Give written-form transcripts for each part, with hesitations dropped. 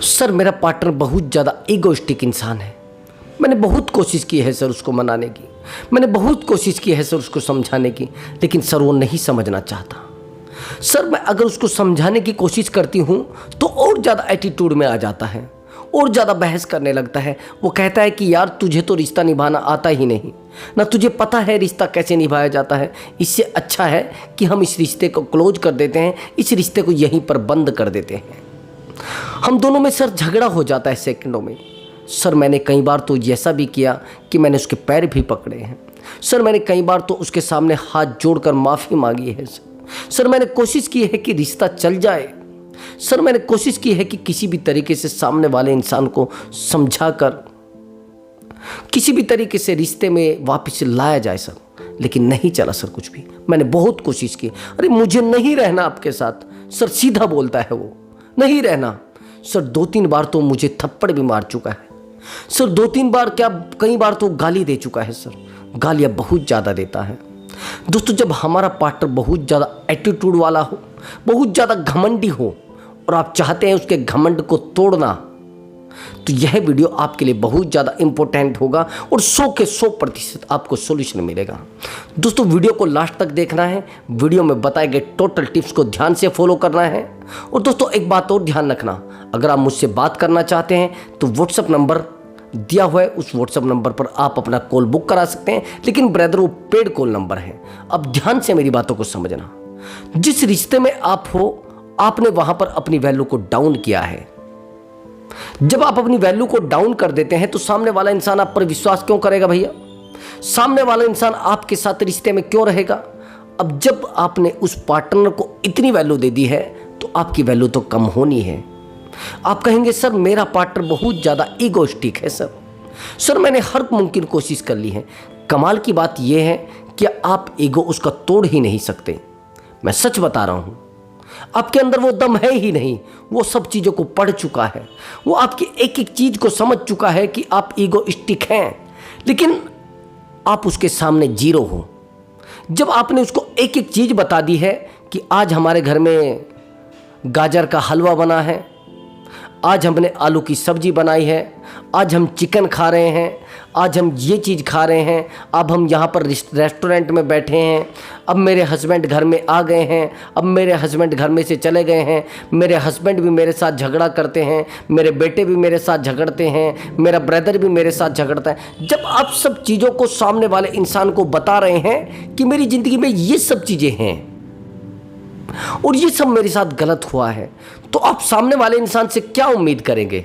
Sir मेरा partner बहुत ज़्यादा ईगोइस्टिक इंसान है। मैंने बहुत कोशिश की है सर उसको मनाने की, मैंने बहुत कोशिश की है सर उसको समझाने की, लेकिन सर वो नहीं समझना चाहता। सर मैं अगर उसको समझाने की कोशिश करती हूँ तो और ज़्यादा एटीट्यूड में आ जाता है, और ज़्यादा बहस करने लगता है। वो कहता है कि यार तुझे तो रिश्ता निभाना आता ही नहीं, ना तुझे पता है रिश्ता कैसे निभाया जाता है। इससे अच्छा है कि हम इस रिश्ते को क्लोज कर देते हैं, इस रिश्ते को यहीं पर बंद कर देते हैं। हम दोनों में सर झगड़ा हो जाता है सेकंडों में। सर मैंने कई बार तो ऐसा भी किया कि मैंने उसके पैर भी पकड़े हैं। सर मैंने कई बार तो उसके सामने हाथ जोड़कर माफ़ी मांगी है। सर मैंने कोशिश की है कि रिश्ता चल जाए। सर मैंने कोशिश की है कि किसी भी तरीके से सामने वाले इंसान को समझाकर किसी भी तरीके से रिश्ते में वापस लाया जाए सर, लेकिन नहीं चला सर कुछ भी। मैंने बहुत कोशिश की। अरे मुझे नहीं रहना आपके साथ सर, सीधा बोलता है वो, नहीं रहना। सर 2-3 बार तो मुझे थप्पड़ भी मार चुका है सर, 2-3 बार क्या कई बार तो गाली दे चुका है सर, गालियाँ बहुत ज़्यादा देता है। दोस्तों जब हमारा पार्टनर बहुत ज़्यादा एटीट्यूड वाला हो, बहुत ज़्यादा घमंडी हो और आप चाहते हैं उसके घमंड को तोड़ना, तो यह वीडियो आपके लिए बहुत ज़्यादा इंपॉर्टेंट होगा और 100 के 100% आपको सॉल्यूशन मिलेगा। दोस्तों वीडियो को लास्ट तक देखना है, वीडियो में बताए गए टोटल टिप्स को ध्यान से फॉलो करना है। और दोस्तों एक बात और ध्यान रखना, अगर आप मुझसे बात करना चाहते हैं तो व्हाट्सएप नंबर दिया हुआ है, उस व्हाट्सएप नंबर पर आप अपना कॉल बुक करा सकते हैं, लेकिन ब्रदर वो पेड कॉल नंबर है। अब ध्यान से मेरी बातों को समझना। जिस रिश्ते में आप हो, आपने वहां पर अपनी वैल्यू को डाउन किया है। जब आप अपनी वैल्यू को डाउन कर देते हैं तो सामने वाला इंसान आप पर विश्वास क्यों करेगा भैया? सामने वाला इंसान आपके साथ रिश्ते में क्यों रहेगा? अब जब आपने उस पार्टनर को इतनी वैल्यू दे दी है तो आपकी वैल्यू तो कम होनी है। आप कहेंगे सर मेरा पार्टनर बहुत ज़्यादा ईगोइस्टिक है सर मैंने हर मुमकिन कोशिश कर ली है। कमाल की बात यह है कि आप ईगो उसका तोड़ ही नहीं सकते। मैं सच बता रहा हूँ, आपके अंदर वो दम है ही नहीं। वो सब चीज़ों को पढ़ चुका है, वो आपकी एक एक चीज़ को समझ चुका है कि आप ईगोइस्टिक हैं, लेकिन आप उसके सामने जीरो हो। जब आपने उसको एक एक चीज़ बता दी है कि आज हमारे घर में गाजर का हलवा बना है, आज हमने आलू की सब्जी बनाई है, आज हम चिकन खा रहे हैं, आज हम ये चीज़ खा रहे हैं, अब हम यहाँ पर रेस्टोरेंट में बैठे हैं, अब मेरे हस्बैंड घर में आ गए हैं, अब मेरे हस्बैंड घर में से चले गए हैं, मेरे हस्बैंड भी मेरे साथ झगड़ा करते हैं, मेरे बेटे भी मेरे साथ झगड़ते हैं, मेरा ब्रदर भी मेरे साथ झगड़ता है। जब आप सब चीज़ों को सामने वाले इंसान को बता रहे हैं कि मेरी ज़िंदगी में ये सब चीज़ें हैं और ये सब मेरे साथ गलत हुआ है, तो आप सामने वाले इंसान से क्या उम्मीद करेंगे?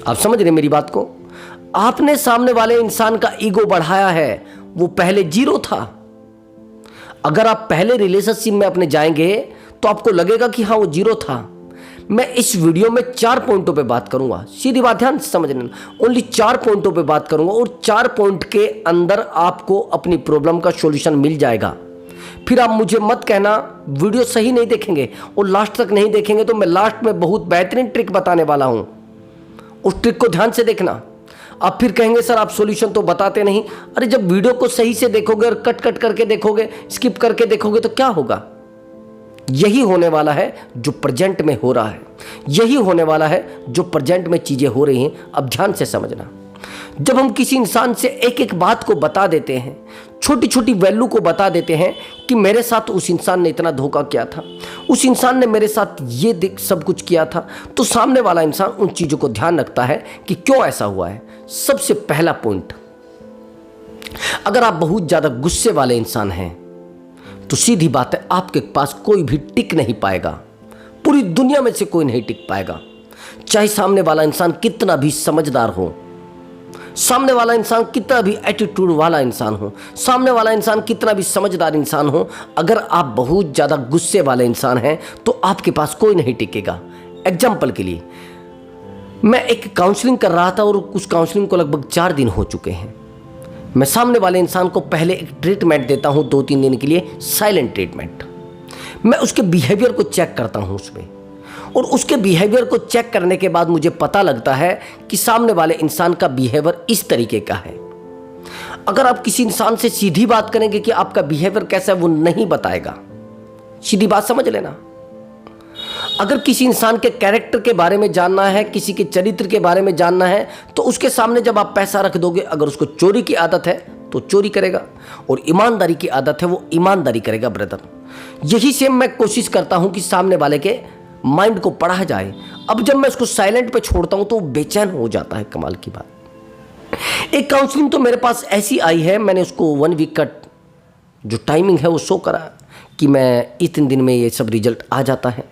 आप समझ रहे मेरी बात को? आपने सामने वाले इंसान का ईगो बढ़ाया है, वो पहले जीरो था। अगर आप पहले रिलेशनशिप में अपने जाएंगे तो आपको लगेगा कि हाँ वो जीरो था। मैं इस वीडियो में 4 पॉइंटों पे बात करूंगा, सीधी बात ध्यान से समझ लेना। ओनली 4 पॉइंटों पे बात करूंगा और 4 पॉइंट के अंदर आपको अपनी प्रॉब्लम का सॉल्यूशन मिल जाएगा। फिर आप मुझे मत कहना वीडियो सही नहीं देखेंगे और लास्ट तक नहीं देखेंगे, तो मैं लास्ट में बहुत बेहतरीन ट्रिक बताने वाला हूं, उस ट्रिक को ध्यान से देखना। आप फिर कहेंगे सर आप सॉल्यूशन तो बताते नहीं। अरे जब वीडियो को सही से देखोगे और कट कट करके देखोगे, स्किप करके देखोगे, तो क्या होगा? यही होने वाला है जो प्रेजेंट में हो रहा है, यही होने वाला है जो प्रेजेंट में चीजें हो रही हैं। अब ध्यान से समझना। जब हम किसी इंसान से एक एक बात को बता देते हैं, छोटी छोटी वैल्यू को बता देते हैं कि मेरे साथ उस इंसान ने इतना धोखा किया था, उस इंसान ने मेरे साथ ये सब कुछ किया था, तो सामने वाला इंसान उन चीज़ों को ध्यान रखता है कि क्यों ऐसा हुआ है। सबसे पहला पॉइंट, अगर आप बहुत ज़्यादा गुस्से वाले इंसान हैं तो सीधी बात है आपके पास कोई भी टिक नहीं पाएगा, पूरी दुनिया में से कोई नहीं टिक पाएगा। चाहे सामने वाला इंसान कितना भी समझदार हो, सामने वाला इंसान कितना भी एटीट्यूड वाला इंसान हो, सामने वाला इंसान कितना भी समझदार इंसान हो, अगर आप बहुत ज़्यादा गुस्से वाले इंसान हैं तो आपके पास कोई नहीं टिकेगा। एग्जाम्पल के लिए, मैं एक काउंसलिंग कर रहा था और उस काउंसलिंग को लगभग 4 दिन हो चुके हैं। मैं सामने वाले इंसान को पहले एक ट्रीटमेंट देता हूँ 2-3 दिन के लिए, साइलेंट ट्रीटमेंट। मैं उसके बिहेवियर को चेक करता हूँ उसमें, और उसके बिहेवियर को चेक करने के बाद मुझे पता लगता है कि सामने वाले इंसान का बिहेवियर इस तरीके का है। अगर आप किसी इंसान से सीधी बात करेंगे कि आपका बिहेवियर कैसा है, वो नहीं बताएगा। सीधी बात समझ लेना। अगर किसी इंसान के कैरेक्टर के बारे में जानना है, किसी के चरित्र के बारे में जानना है, तो उसके सामने जब आप पैसा रख दोगे, अगर उसको चोरी की आदत है तो चोरी करेगा, और ईमानदारी की आदत है वो ईमानदारी करेगा ब्रदर। यही से मैं कोशिश करता हूं कि सामने वाले के माइंड को पढ़ा जाए। अब जब मैं उसको साइलेंट पे छोड़ता हूं तो वो बेचैन हो जाता है। कमाल की बात। एक काउंसलिंग तो मेरे पास ऐसी आई है, मैंने उसको 1 वीक का जो टाइमिंग है वो शो करा कि मैं इतने दिन में ये सब रिजल्ट आ जाता है।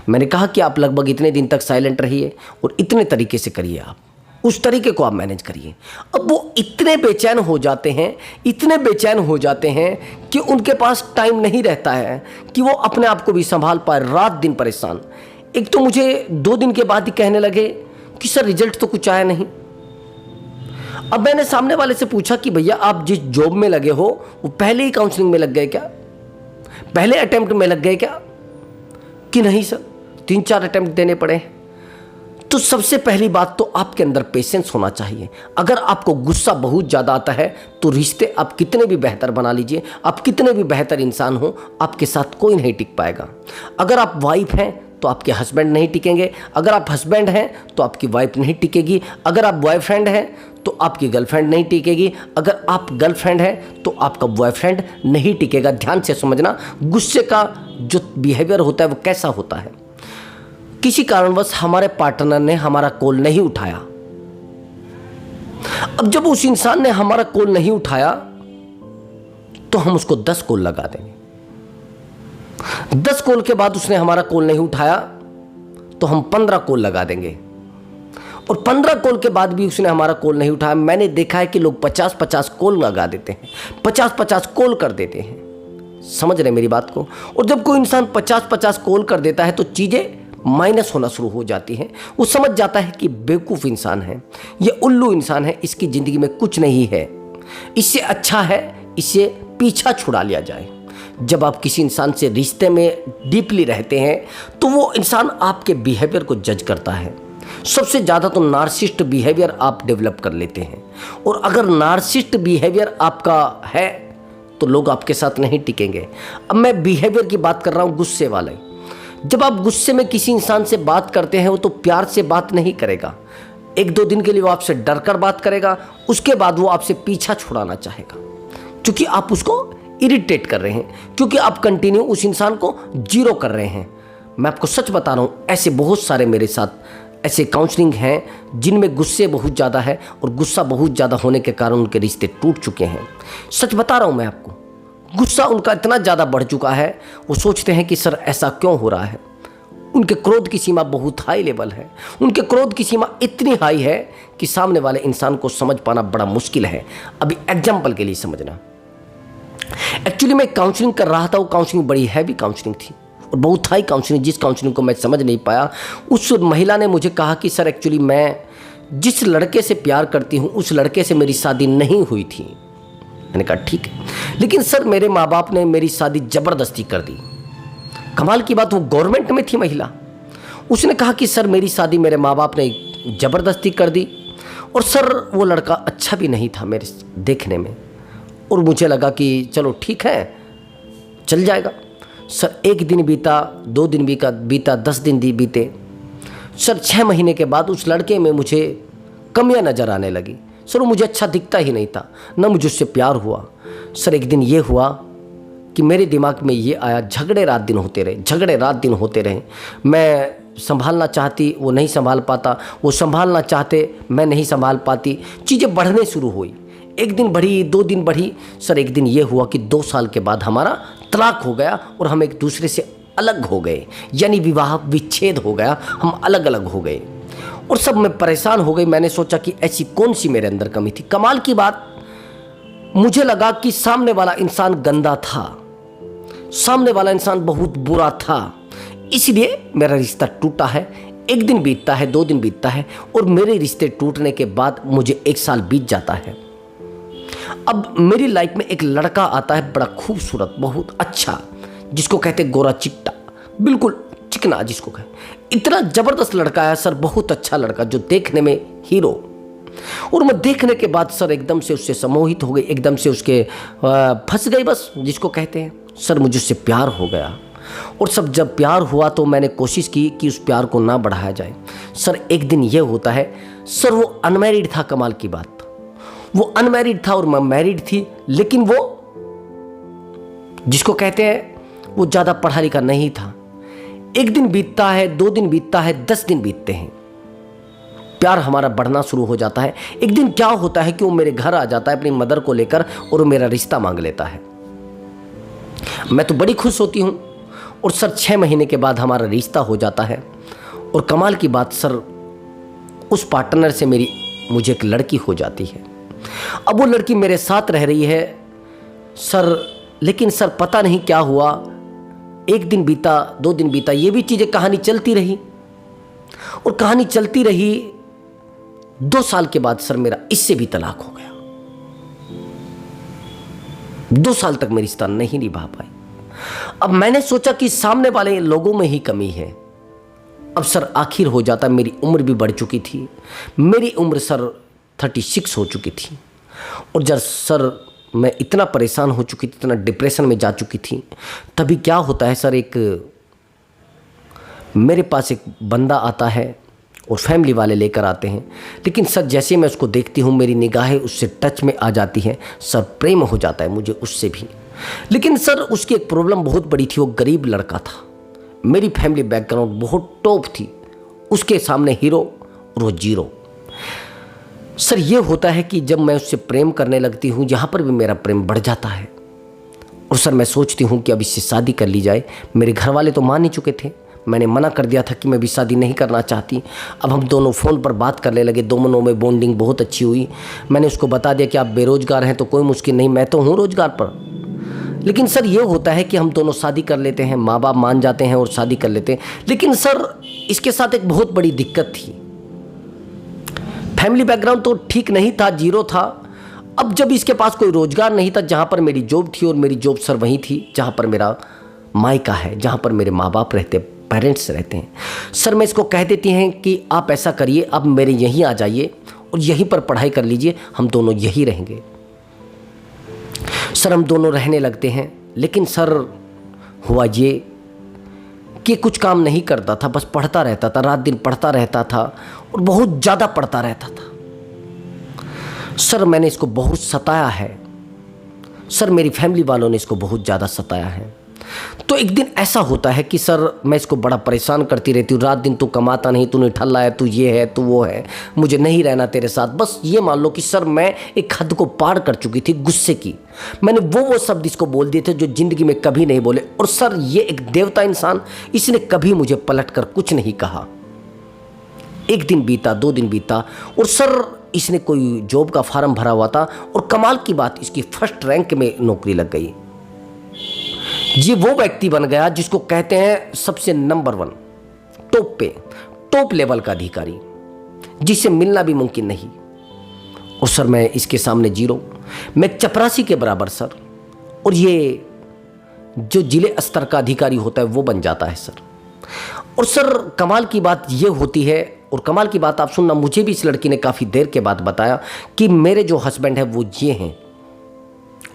मैंने कहा कि आप लगभग इतने दिन तक साइलेंट रहिए और इतने तरीके से करिए, आप उस तरीके को आप मैनेज करिए। अब वो इतने बेचैन हो जाते हैं, इतने बेचैन हो जाते हैं कि उनके पास टाइम नहीं रहता है कि वो अपने आप को भी संभाल पाए। रात दिन परेशान। एक तो मुझे 2 दिन के बाद ही कहने लगे कि सर रिजल्ट तो कुछ आया नहीं। अब मैंने सामने वाले से पूछा कि भैया आप जिस जॉब में लगे हो वो पहले ही काउंसलिंग में लग गए क्या, पहले अटेम्प्ट में लग गए क्या? कि नहीं सर, 3-4 अटेम्प्ट देने पड़े। तो सबसे पहली बात तो आपके अंदर पेशेंस होना चाहिए। अगर आपको गुस्सा बहुत ज़्यादा आता है तो रिश्ते आप कितने भी बेहतर बना लीजिए, आप कितने भी बेहतर इंसान हो, आपके साथ कोई नहीं टिक पाएगा। अगर आप वाइफ हैं तो आपके हस्बैंड नहीं टिकेंगे, अगर आप हस्बैंड हैं तो आपकी वाइफ नहीं टिकेगी, अगर आप बॉयफ्रेंड हैं तो आपकी गर्लफ्रेंड नहीं टिकेगी, अगर आप गर्लफ्रेंड हैं तो आपका बॉयफ्रेंड नहीं टिकेगा। ध्यान से समझना, गुस्से का जो बिहेवियर होता है वो कैसा होता है। किसी कारणवश हमारे पार्टनर ने हमारा कॉल नहीं उठाया। अब जब उस इंसान ने हमारा कॉल नहीं उठाया तो हम उसको 10 कॉल लगा देंगे। 10 कॉल के बाद उसने हमारा कॉल नहीं उठाया तो हम 15 कॉल लगा देंगे, और 15 कॉल के बाद भी उसने हमारा कॉल नहीं उठाया। मैंने देखा है कि लोग 50-50 कॉल लगा देते हैं, 50-50 कॉल कर देते हैं। समझ रहे मेरी बात को? और जब कोई इंसान 50-50 कॉल कर देता है तो चीजें माइनस होना शुरू हो जाती हैं। वो समझ जाता है कि बेवकूफ़ इंसान है, ये उल्लू इंसान है, इसकी ज़िंदगी में कुछ नहीं है, इससे अच्छा है इसे पीछा छुड़ा लिया जाए। जब आप किसी इंसान से रिश्ते में डीपली रहते हैं तो वो इंसान आपके बिहेवियर को जज करता है। सबसे ज़्यादा तो नार्सिस्ट बिहेवियर आप डेवलप कर लेते हैं, और अगर नार्सिस्ट बिहेवियर आपका है तो लोग आपके साथ नहीं टिकेंगे। अब मैं बिहेवियर की बात कर रहा हूँ, गुस्से वाले। जब आप गुस्से में किसी इंसान से बात करते हैं वो तो प्यार से बात नहीं करेगा। 1-2 दिन के लिए वो आपसे डर कर बात करेगा, उसके बाद वो आपसे पीछा छुड़ाना चाहेगा, क्योंकि आप उसको इरिटेट कर रहे हैं, क्योंकि आप कंटिन्यू उस इंसान को जीरो कर रहे हैं। मैं आपको सच बता रहा हूँ, ऐसे बहुत सारे मेरे साथ ऐसे काउंसलिंग हैं जिनमें गुस्से बहुत ज़्यादा है, और गुस्सा बहुत ज़्यादा होने के कारण उनके रिश्ते टूट चुके हैं। सच बता रहा हूँ मैं आपको, गुस्सा उनका इतना ज़्यादा बढ़ चुका है, वो सोचते हैं कि सर ऐसा क्यों हो रहा है। उनके क्रोध की सीमा बहुत हाई लेवल है, उनके क्रोध की सीमा इतनी हाई है कि सामने वाले इंसान को समझ पाना बड़ा मुश्किल है। अभी एग्जाम्पल के लिए समझना, एक्चुअली मैं काउंसलिंग कर रहा था, वो काउंसलिंग बड़ी हैवी काउंसलिंग थी और बहुत हाई काउंसलिंग। जिस काउंसलिंग को मैं समझ नहीं पाया, उस महिला ने मुझे कहा कि सर एक्चुअली मैं जिस लड़के से प्यार करती हूँ उस लड़के से मेरी शादी नहीं हुई थी। मैंने कहा ठीक है, लेकिन सर मेरे माँ बाप ने मेरी शादी ज़बरदस्ती कर दी। कमाल की बात, वो गवर्नमेंट में थी महिला। उसने कहा कि सर मेरी शादी मेरे माँ बाप ने ज़बरदस्ती कर दी, और सर वो लड़का अच्छा भी नहीं था मेरे देखने में, और मुझे लगा कि चलो ठीक है चल जाएगा। सर 1 दिन बीता, 2 दिन बीता, 10 दिन बीते। सर 6 महीने के बाद उस लड़के में मुझे कमियां नज़र आने लगी। सर वो मुझे अच्छा दिखता ही नहीं था, ना मुझे उससे प्यार हुआ। सर एक दिन ये हुआ कि मेरे दिमाग में ये आया, झगड़े रात दिन होते रहे। मैं संभालना चाहती, वो नहीं संभाल पाता, वो संभालना चाहते, मैं नहीं संभाल पाती। चीज़ें बढ़ने शुरू हुई, 1 दिन बढ़ी, 2 दिन बढ़ी। सर एक दिन ये हुआ कि 2 साल के बाद हमारा तलाक हो गया और हम एक दूसरे से अलग हो गए, यानी विवाह विच्छेद हो गया, हम अलग अलग हो गए। और सब मैं परेशान हो गई। मैंने सोचा कि ऐसी कौन सी मेरे अंदर कमी थी। कमाल की बात, मुझे लगा कि सामने वाला इंसान गंदा था, सामने वाला इंसान बहुत बुरा था, इसलिए मेरा रिश्ता टूटा है। 1 दिन बीतता है, 2 दिन बीतता है, और मेरे रिश्ते टूटने के बाद मुझे 1 साल बीत जाता है। अब मेरी लाइफ में एक लड़का आता है, बड़ा खूबसूरत, बहुत अच्छा, जिसको कहते गोरा चिट्टा, बिल्कुल चिकना जिसको कहे। इतना ज़बरदस्त लड़का है सर, बहुत अच्छा लड़का, जो देखने में हीरो। और मैं देखने के बाद सर एकदम से उससे सम्मोहित हो गई, एकदम से उसके फंस गई, बस जिसको कहते हैं। सर मुझे उससे प्यार हो गया। और सब जब प्यार हुआ तो मैंने कोशिश की कि उस प्यार को ना बढ़ाया जाए। सर एक दिन ये होता है, सर वो अनमैरिड था, कमाल की बात, वो अनमैरिड था और मैं मैरिड थी, लेकिन वो जिसको कहते हैं वो ज़्यादा पढ़ा लिखा नहीं था। एक दिन बीतता है, 2 दिन बीतता है, 10 दिन बीतते हैं, प्यार हमारा बढ़ना शुरू हो जाता है। एक दिन क्या होता है कि वो मेरे घर आ जाता है अपनी मदर को लेकर और मेरा रिश्ता मांग लेता है। मैं तो बड़ी खुश होती हूँ और सर 6 महीने के बाद हमारा रिश्ता हो जाता है। और कमाल की बात सर, उस पार्टनर से मुझे एक लड़की हो जाती है। अब वो लड़की मेरे साथ रह रही है सर, लेकिन सर पता नहीं क्या हुआ, 1 दिन बीता, 2 दिन बीता, ये भी चीज़ें कहानी चलती रही और कहानी चलती रही। 2 साल के बाद सर मेरा इससे भी तलाक हो गया। 2 साल तक मेरी रिश्ता नहीं निभा पाई। अब मैंने सोचा कि सामने वाले लोगों में ही कमी है। अब सर आखिर हो जाता, मेरी उम्र भी बढ़ चुकी थी, मेरी उम्र सर 36 हो चुकी थी। और जब सर मैं इतना परेशान हो चुकी थी, इतना डिप्रेशन में जा चुकी थी, तभी क्या होता है सर, मेरे पास एक बंदा आता है और फैमिली वाले लेकर आते हैं। लेकिन सर जैसे मैं उसको देखती हूँ मेरी निगाहें उससे टच में आ जाती हैं सर, प्रेम हो जाता है मुझे उससे भी। लेकिन सर उसकी एक प्रॉब्लम बहुत बड़ी थी, वो गरीब लड़का था, मेरी फैमिली बैकग्राउंड बहुत टॉप थी, उसके सामने हीरो और वो जीरो। सर ये होता है कि जब मैं उससे प्रेम करने लगती हूँ, यहाँ पर भी मेरा प्रेम बढ़ जाता है। और सर मैं सोचती हूँ कि अब इससे शादी कर ली जाए। मेरे घर वाले तो मान ही चुके थे, मैंने मना कर दिया था कि मैं भी शादी नहीं करना चाहती। अब हम दोनों फ़ोन पर बात करने लगे, दोनों में बॉन्डिंग बहुत अच्छी हुई। मैंने उसको बता दिया कि आप बेरोज़गार हैं तो कोई मुश्किल नहीं, मैं तो हूँ रोज़गार पर। लेकिन सर ये होता है कि हम दोनों शादी कर लेते हैं, माँ बाप मान जाते हैं और शादी कर लेते हैं। लेकिन सर इसके साथ एक बहुत बड़ी दिक्कत थी, फैमिली बैकग्राउंड तो ठीक नहीं था, जीरो था। अब जब इसके पास कोई रोज़गार नहीं था, जहाँ पर मेरी जॉब थी, और मेरी जॉब सर वहीं थी जहाँ पर मेरा मायका है, जहाँ पर मेरे माँ बाप रहते, पेरेंट्स रहते हैं। सर मैं इसको कह देती हैं कि आप ऐसा करिए, आप मेरे यहीं आ जाइए और यहीं पर पढ़ाई कर लीजिए, हम दोनों यहीं रहेंगे। सर हम दोनों रहने लगते हैं। लेकिन सर हुआ ये कि कुछ काम नहीं करता था, बस पढ़ता रहता था, रात दिन पढ़ता रहता था और बहुत ज़्यादा पढ़ता रहता था। सर मैंने इसको बहुत सताया है, सर मेरी फैमिली वालों ने इसको बहुत ज़्यादा सताया है। तो एक दिन ऐसा होता है कि सर मैं इसको बड़ा परेशान करती रहती हूँ, रात दिन तू कमाता नहीं, तू निठल्ला है, तू ये है, तू वो है, मुझे नहीं रहना तेरे साथ। बस ये मान लो कि सर मैं एक हद को पार कर चुकी थी गुस्से की। मैंने वो शब्द इसको बोल दिए थे जो ज़िंदगी में कभी नहीं बोले। और सर ये एक देवता इंसान, इसने कभी मुझे पलट कर कुछ नहीं कहा। 1 दिन बीता, 2 दिन बीता और सर इसने कोई जॉब का फॉर्म भरा हुआ था और कमाल की बात, इसकी फर्स्ट रैंक में नौकरी लग गई। ये वो व्यक्ति बन गया जिसको कहते हैं सबसे नंबर 1, टॉप पे, टॉप लेवल का अधिकारी, जिससे मिलना भी मुमकिन नहीं। और सर मैं इसके सामने जीरो, मैं एक चपरासी के बराबर सर। और ये जो जिले स्तर का अधिकारी होता है वो बन जाता है सर। और सर कमाल की बात ये होती है, और कमाल की बात आप सुनना, मुझे भी इस लड़की ने काफ़ी देर के बाद बताया कि मेरे जो हस्बैंड है वो ये हैं।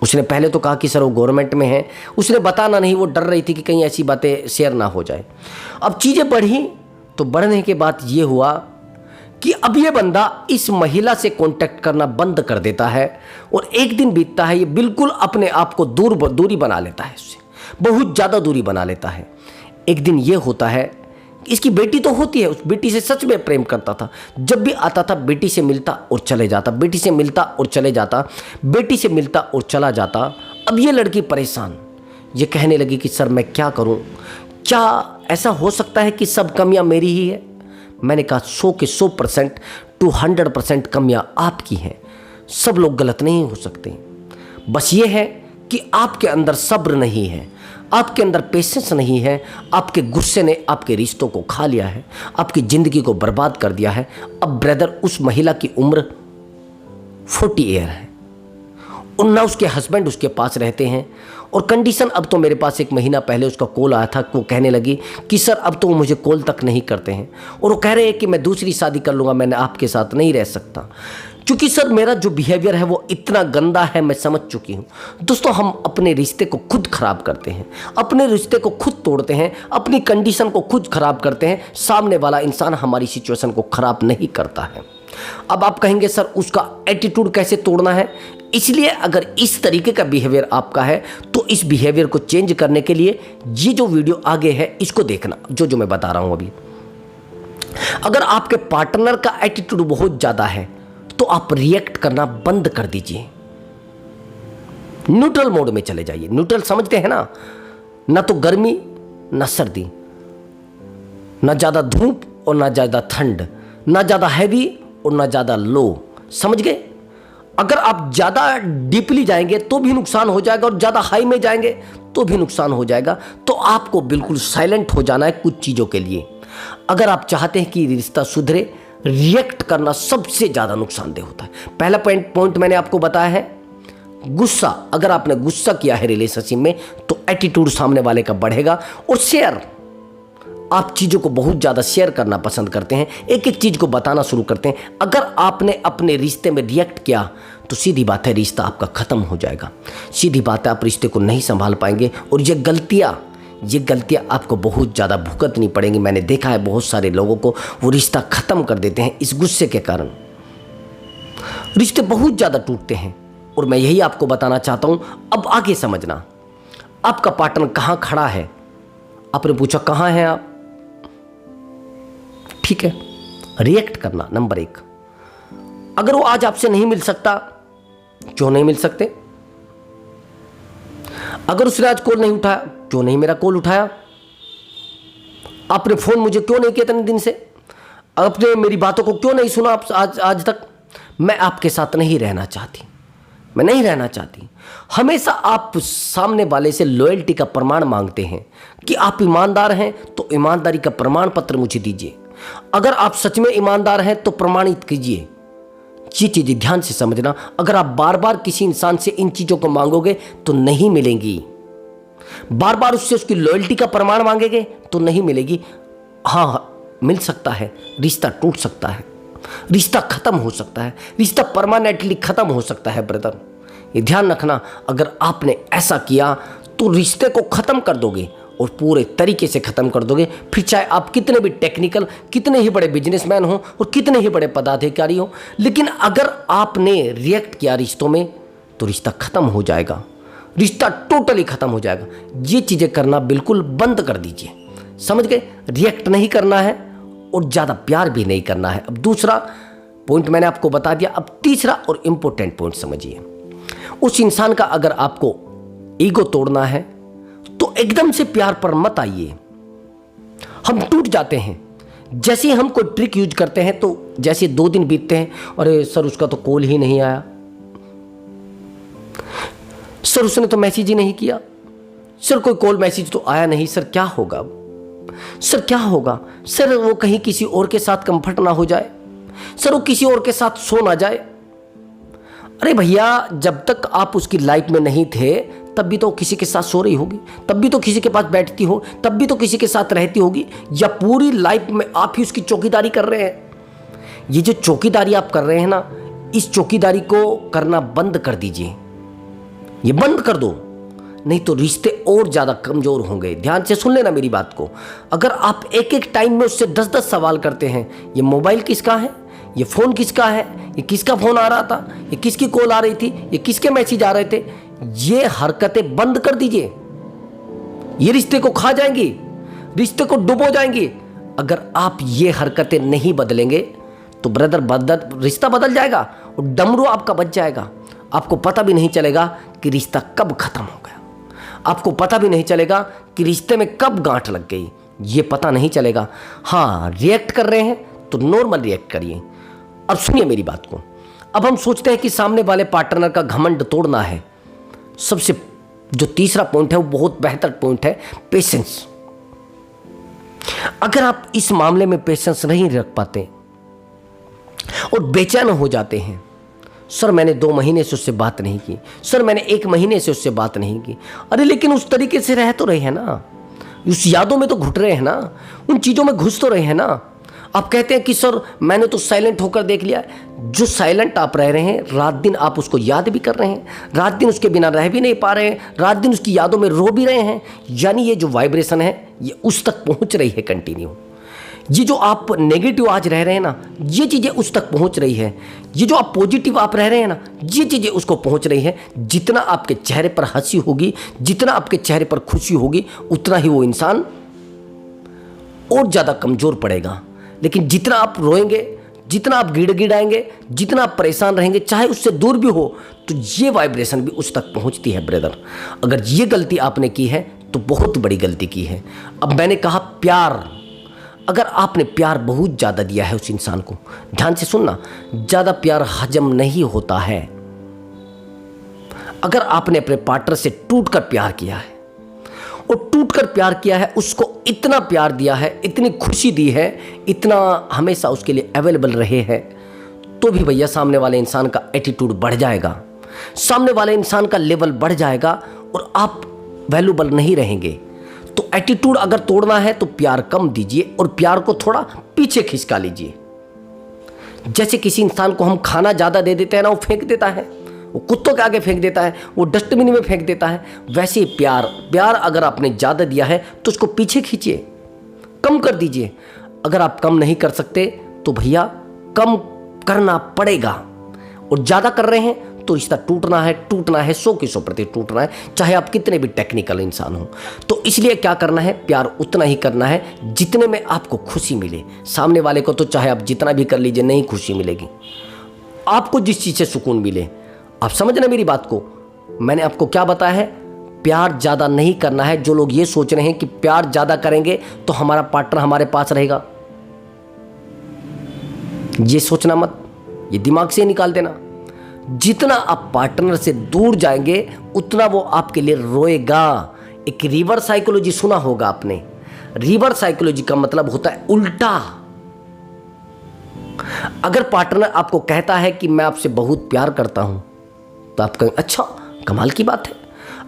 उसने पहले तो कहा कि सर वो गवर्नमेंट में है, उसने बताना नहीं, वो डर रही थी कि कहीं ऐसी बातें शेयर ना हो जाए। अब चीज़ें बढ़ी तो बढ़ने के बाद ये हुआ कि अब ये बंदा इस महिला से कांटेक्ट करना बंद कर देता है और एक दिन बीतता है, ये बिल्कुल अपने आप को दूरी बना लेता है, उससे बहुत ज़्यादा दूरी बना लेता है। एक दिन ये होता है, इसकी बेटी तो होती है, उस बेटी से सच में प्रेम करता था, जब भी आता था बेटी से मिलता और चले जाता, बेटी से मिलता और चले जाता, बेटी से मिलता और चला जाता। अब ये लड़की परेशान, ये कहने लगी कि सर मैं क्या करूं, क्या ऐसा हो सकता है कि सब कमियां मेरी ही है? मैंने कहा 100 के 100% 200% कमियां आपकी हैं, सब लोग गलत नहीं हो सकते, बस ये है कि आपके अंदर सब्र नहीं है, आपके अंदर पेशेंस नहीं है, आपके गुस्से ने आपके रिश्तों को खा लिया है, आपकी ज़िंदगी को बर्बाद कर दिया है। अब ब्रदर उस महिला की उम्र 40 ईयर है और ना उसके हस्बैंड उसके पास रहते हैं। और कंडीशन, अब तो मेरे पास 1 महीना पहले उसका कॉल आया था, वो कहने लगी कि सर अब तो वो मुझे कॉल तक नहीं करते हैं और वो कह रहे हैं कि मैं दूसरी शादी कर लूँगा, मैंने आपके साथ नहीं रह सकता। क्योंकि सर मेरा जो बिहेवियर है वो इतना गंदा है, मैं समझ चुकी हूँ। दोस्तों, हम अपने रिश्ते को खुद खराब करते हैं, अपने रिश्ते को खुद तोड़ते हैं, अपनी कंडीशन को खुद खराब करते हैं। सामने वाला इंसान हमारी सिचुएशन को खराब नहीं करता है। अब आप कहेंगे सर उसका एटीट्यूड कैसे तोड़ना है? इसलिए अगर इस तरीके का बिहेवियर आपका है तो इस बिहेवियर को चेंज करने के लिए ये जो वीडियो आगे है इसको देखना, जो मैं बता रहा हूं अभी। अगर आपके पार्टनर का एटीट्यूड बहुत ज्यादा है तो आप रिएक्ट करना बंद कर दीजिए, न्यूट्रल मोड में चले जाइए। न्यूट्रल समझते हैं ना तो गर्मी ना सर्दी, ना ज्यादा धूप और ना ज्यादा ठंड, ना ज्यादा हैवी और ना ज्यादा लो, समझ गए? अगर आप ज़्यादा डीपली जाएंगे तो भी नुकसान हो जाएगा और ज़्यादा हाई में जाएंगे तो भी नुकसान हो जाएगा। तो आपको बिल्कुल साइलेंट हो जाना है कुछ चीज़ों के लिए। अगर आप चाहते हैं कि रिश्ता सुधरे, रिएक्ट करना सबसे ज़्यादा नुकसानदेह होता है। पहला पॉइंट मैंने आपको बताया है गुस्सा। अगर आपने गुस्सा किया है रिलेशनशिप में तो एटीट्यूड सामने वाले का बढ़ेगा। और शेयर, आप चीज़ों को बहुत ज़्यादा शेयर करना पसंद करते हैं, एक एक चीज़ को बताना शुरू करते हैं। अगर आपने अपने रिश्ते में रिएक्ट किया तो सीधी बात है रिश्ता आपका ख़त्म हो जाएगा। सीधी बात है आप रिश्ते को नहीं संभाल पाएंगे और ये गलतियाँ आपको बहुत ज़्यादा भुगतनी पड़ेंगी। मैंने देखा है बहुत सारे लोगों को वो रिश्ता ख़त्म कर देते हैं इस गुस्से के कारण। रिश्ते बहुत ज़्यादा टूटते हैं और मैं यही आपको बताना चाहता हूँ। अब आगे समझना, आपका पार्टनर कहाँ खड़ा है। आपने पूछा कहाँ हैं आप, ठीक है, रिएक्ट करना नंबर 1। अगर वो आज आपसे नहीं मिल सकता, क्यों नहीं मिल सकते? अगर उसने आज कॉल नहीं उठाया, क्यों नहीं मेरा कॉल उठाया? आपने फोन मुझे क्यों नहीं किया इतने दिन से? आपने मेरी बातों को क्यों नहीं सुना आज तक? मैं आपके साथ नहीं रहना चाहती, मैं नहीं रहना चाहती। हमेशा आप सामने वाले से लॉयल्टी का प्रमाण मांगते हैं कि आप ईमानदार हैं तो ईमानदारी का प्रमाण पत्र मुझे दीजिए। अगर आप सच में ईमानदार हैं तो प्रमाणित कीजिए। ये चीज़ें ध्यान से समझना। अगर आप बार बार किसी इंसान से इन चीज़ों को मांगोगे तो नहीं मिलेंगी। बार बार उससे उसकी लॉयल्टी का प्रमाण मांगेंगे तो नहीं मिलेगी। हाँ, मिल सकता है, रिश्ता टूट सकता है, रिश्ता खत्म हो सकता है, रिश्ता परमानेंटली खत्म हो सकता है। ब्रदर, ये ध्यान रखना। अगर आपने ऐसा किया तो रिश्ते को खत्म कर दोगे और पूरे तरीके से खत्म कर दोगे। फिर चाहे आप कितने भी टेक्निकल, कितने ही बड़े बिजनेसमैन हो और कितने ही बड़े पदाधिकारी हो, लेकिन अगर आपने रिएक्ट किया रिश्तों में तो रिश्ता खत्म हो जाएगा, रिश्ता टोटली खत्म हो जाएगा। ये चीज़ें करना बिल्कुल बंद कर दीजिए, समझ गए? रिएक्ट नहीं करना है और ज़्यादा प्यार भी नहीं करना है। अब दूसरा पॉइंट मैंने आपको बता दिया। अब तीसरा और इम्पोर्टेंट पॉइंट समझिए। उस इंसान का अगर आपको ईगो तोड़ना है तो एकदम से प्यार पर मत आइए। हम टूट जाते हैं जैसे ही हम कोई ट्रिक यूज करते हैं। तो जैसे 2 दिन बीतते हैं, अरे सर उसका तो कॉल ही नहीं आया, सर उसने तो मैसेज ही नहीं किया, सर कोई कॉल मैसेज तो आया नहीं, सर क्या होगा, सर क्या होगा, सर वो कहीं किसी और के साथ कंफर्ट ना हो जाए, सर वो किसी और के साथ सो ना जाए। अरे भैया, जब तक आप उसकी लाइफ में नहीं थे तब भी तो किसी के साथ सो रही होगी, तब भी तो किसी के पास बैठती हो, तब भी तो किसी के साथ रहती होगी, या पूरी लाइफ में आप ही उसकी चौकीदारी कर रहे हैं? ये जो चौकीदारी आप कर रहे हैं ना, इस चौकीदारी को करना बंद कर दीजिए, ये बंद कर दो, नहीं तो रिश्ते और ज़्यादा कमज़ोर होंगे। ध्यान से सुन लेना मेरी बात को। अगर आप एक एक टाइम में उससे 10-10 सवाल करते हैं, ये मोबाइल किसका है, ये फ़ोन किसका है, ये किसका फ़ोन आ रहा था, ये किसकी कॉल आ रही थी, ये किसके मैसेज आ रहे थे, ये हरकतें बंद कर दीजिए। ये रिश्ते को खा जाएंगी, रिश्ते को डुबो जाएंगी। अगर आप ये हरकतें नहीं बदलेंगे तो ब्रदर रिश्ता बदल जाएगा और डमरू आपका बच जाएगा। आपको पता भी नहीं चलेगा कि रिश्ता कब खत्म हो गया, आपको पता भी नहीं चलेगा कि रिश्ते में कब गांठ लग गई, ये पता नहीं चलेगा। हाँ, रिएक्ट कर रहे हैं तो नॉर्मल रिएक्ट करिए। अब सुनिए मेरी बात को। अब हम सोचते हैं कि सामने वाले पार्टनर का घमंड तोड़ना है। सबसे जो तीसरा पॉइंट है वो बहुत बेहतर पॉइंट है, पेशेंस। अगर आप इस मामले में पेशेंस नहीं रख पाते और बेचैन हो जाते हैं, सर मैंने 2 महीने से उससे बात नहीं की, सर मैंने 1 महीने से उससे बात नहीं की, अरे लेकिन उस तरीके से रह तो रहे हैं ना, उस यादों में तो घुट रहे हैं ना, उन चीज़ों में घुस तो रहे हैं ना। आप कहते हैं कि सर मैंने तो साइलेंट होकर देख लिया। जो साइलेंट आप रह रहे हैं, रात दिन आप उसको याद भी कर रहे हैं, रात दिन उसके बिना रह भी नहीं पा रहे हैं, रात दिन उसकी यादों में रो भी रहे हैं, यानी ये जो वाइब्रेशन है ये उस तक पहुंच रही है कंटिन्यू। ये जो आप नेगेटिव आज रह रहे हैं ना, ये चीज़ें उस तक पहुंच रही है। ये जो आप पॉजिटिव आप रह रहे हैं ना, ये चीज़ें उसको पहुंच रही है। जितना आपके चेहरे पर हंसी होगी, जितना आपके चेहरे पर खुशी होगी, उतना ही वो इंसान और ज़्यादा कमज़ोर पड़ेगा। लेकिन जितना आप रोएंगे, जितना आप गिड़गिड़ाएंगे, जितना आप परेशान रहेंगे, चाहे उससे दूर भी हो, तो ये वाइब्रेशन भी उस तक पहुंचती है ब्रदर। अगर ये गलती आपने की है तो बहुत बड़ी गलती की है। अब मैंने कहा प्यार, अगर आपने प्यार बहुत ज़्यादा दिया है उस इंसान को, ध्यान से सुनना, ज़्यादा प्यार हजम नहीं होता है। अगर आपने अपने पार्टनर से टूटकर प्यार किया है और टूटकर प्यार किया है, उसको इतना प्यार दिया है, इतनी खुशी दी है, इतना हमेशा उसके लिए अवेलेबल रहे हैं, तो भी भैया सामने वाले इंसान का एटीट्यूड बढ़ जाएगा, सामने वाले इंसान का लेवल बढ़ जाएगा और आप वैल्यूबल नहीं रहेंगे। तो एटीट्यूड अगर तोड़ना है तो प्यार कम दीजिए और प्यार को थोड़ा पीछे खिसका लीजिए। जैसे किसी इंसान को हम खाना ज़्यादा दे देते हैं ना, वो फेंक देता है, वो कुत्तों के आगे फेंक देता है, वो डस्टबिन में फेंक देता है, वैसे ही प्यार अगर आपने ज़्यादा दिया है तो उसको पीछे खींचिए, कम कर दीजिए। अगर आप कम नहीं कर सकते तो भैया कम करना पड़ेगा, और ज़्यादा कर रहे हैं तो रिश्ता टूटना है 100% टूटना है, चाहे आप कितने भी टेक्निकल इंसान हो। तो इसलिए क्या करना है, प्यार उतना ही करना है जितने में आपको खुशी मिले। सामने वाले को तो चाहे आप जितना भी कर लीजिए नहीं खुशी मिलेगी, आपको जिस चीज़ से सुकून मिले। आप समझना मेरी बात को, मैंने आपको क्या बताया है, प्यार ज़्यादा नहीं करना है। जो लोग ये सोच रहे हैं कि प्यार ज़्यादा करेंगे तो हमारा पार्टनर हमारे पास रहेगा, ये सोचना मत, ये दिमाग से निकाल देना। जितना आप पार्टनर से दूर जाएंगे उतना वो आपके लिए रोएगा। एक रिवर्स साइकोलॉजी सुना होगा आपने, रिवर्स साइकोलॉजी का मतलब होता है उल्टा। अगर पार्टनर आपको कहता है कि मैं आपसे बहुत प्यार करता हूं, तो आप कहें अच्छा कमाल की बात है।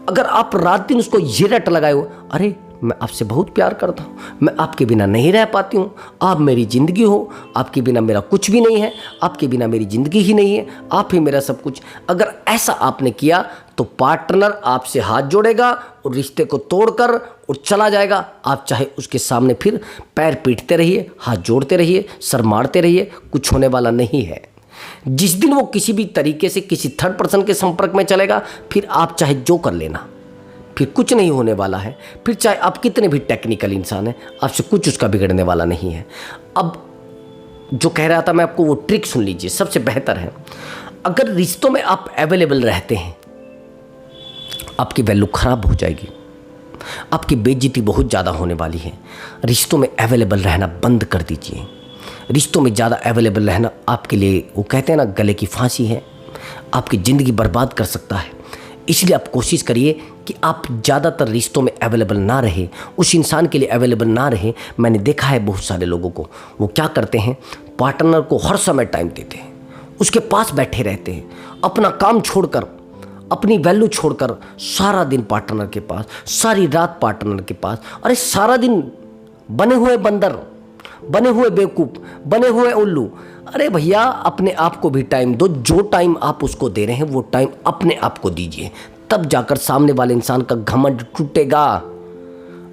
अगर आप रात दिन उसको ये रट लगाए हो, अरे मैं आपसे बहुत प्यार करता हूँ, मैं आपके बिना नहीं रह पाती हूँ, आप मेरी ज़िंदगी हो, आपके बिना मेरा कुछ भी नहीं है, आपके बिना मेरी ज़िंदगी ही नहीं है, आप ही मेरा सब कुछ। अगर ऐसा आपने किया तो पार्टनर आपसे हाथ जोड़ेगा और रिश्ते को तोड़कर और चला जाएगा। आप चाहे उसके सामने फिर पैर पीटते रहिए, हाथ जोड़ते रहिए, सर मारते रहिए, कुछ होने वाला नहीं है। जिस दिन वो किसी भी तरीके से किसी थर्ड पर्सन के संपर्क में चलेगा, फिर आप चाहे जो कर लेना, फिर कुछ नहीं होने वाला है। फिर चाहे आप कितने भी टेक्निकल इंसान हैं, आपसे कुछ उसका बिगड़ने वाला नहीं है। अब जो कह रहा था मैं आपको, वो ट्रिक सुन लीजिए, सबसे बेहतर है। अगर रिश्तों में आप अवेलेबल रहते हैं, आपकी वैल्यू खराब हो जाएगी, आपकी बेइज्जती बहुत ज़्यादा होने वाली है। रिश्तों में अवेलेबल रहना बंद कर दीजिए। रिश्तों में ज़्यादा अवेलेबल रहना आपके लिए, वो कहते हैं ना, गले की फांसी है, आपकी ज़िंदगी बर्बाद कर सकता है। इसलिए आप कोशिश करिए कि आप ज़्यादातर रिश्तों में अवेलेबल ना रहे, उस इंसान के लिए अवेलेबल ना रहे। मैंने देखा है बहुत सारे लोगों को, वो क्या करते हैं, पार्टनर को हर समय टाइम देते हैं, उसके पास बैठे रहते हैं, अपना काम छोड़कर, अपनी वैल्यू छोड़कर सारा दिन पार्टनर के पास, सारी रात पार्टनर के पास। अरे सारा दिन बने हुए बंदर, बने हुए बेवकूफ़, बने हुए उल्लू। अरे भैया अपने आप को भी टाइम दो। जो टाइम आप उसको दे रहे हैं वो टाइम अपने आप को दीजिए, तब जाकर सामने वाले इंसान का घमंड टूटेगा।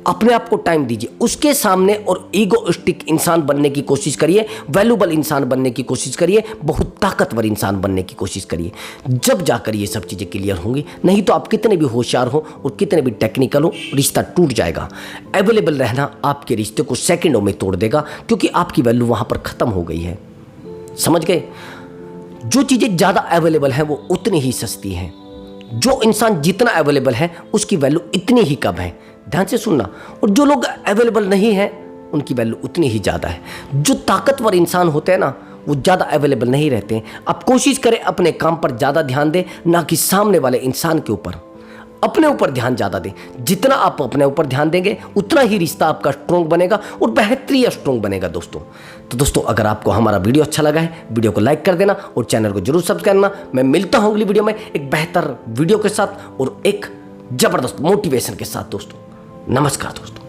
अपने आप को टाइम दीजिए उसके सामने, और ईगोइस्टिक इंसान बनने की कोशिश करिए, वैल्यूबल इंसान बनने की कोशिश करिए, बहुत ताकतवर इंसान बनने की कोशिश करिए। जब जाकर ये सब चीज़ें क्लियर होंगी, नहीं तो आप कितने भी होशियार हो और कितने भी टेक्निकल हो, रिश्ता टूट जाएगा। अवेलेबल रहना आपके रिश्ते को सेकंडों में तोड़ देगा, क्योंकि आपकी वैल्यू वहाँ पर ख़त्म हो गई है। समझ गए? जो चीज़ें ज़्यादा अवेलेबल हैं वो उतनी ही सस्ती हैं। जो इंसान जितना अवेलेबल है उसकी वैल्यू इतनी ही कम है। ध्यान से सुनना। और जो लोग अवेलेबल नहीं हैं उनकी वैल्यू उतनी ही ज़्यादा है। जो ताकतवर इंसान होते हैं ना, वो ज़्यादा अवेलेबल नहीं रहते हैं। आप कोशिश करें अपने काम पर ज़्यादा ध्यान दें, ना कि सामने वाले इंसान के ऊपर। अपने ऊपर ध्यान ज़्यादा दें। जितना आप अपने ऊपर ध्यान देंगे उतना ही रिश्ता आपका स्ट्रॉन्ग बनेगा और बेहतरीन स्ट्रॉन्ग बनेगा दोस्तों। तो दोस्तों, अगर आपको हमारा वीडियो अच्छा लगा है, वीडियो को लाइक कर देना और चैनल को जरूर सब्सक्राइब करना। मैं मिलता हूँ अगली वीडियो में एक बेहतर वीडियो के साथ और एक ज़बरदस्त मोटिवेशन के साथ दोस्तों। नमस्कार दोस्तों।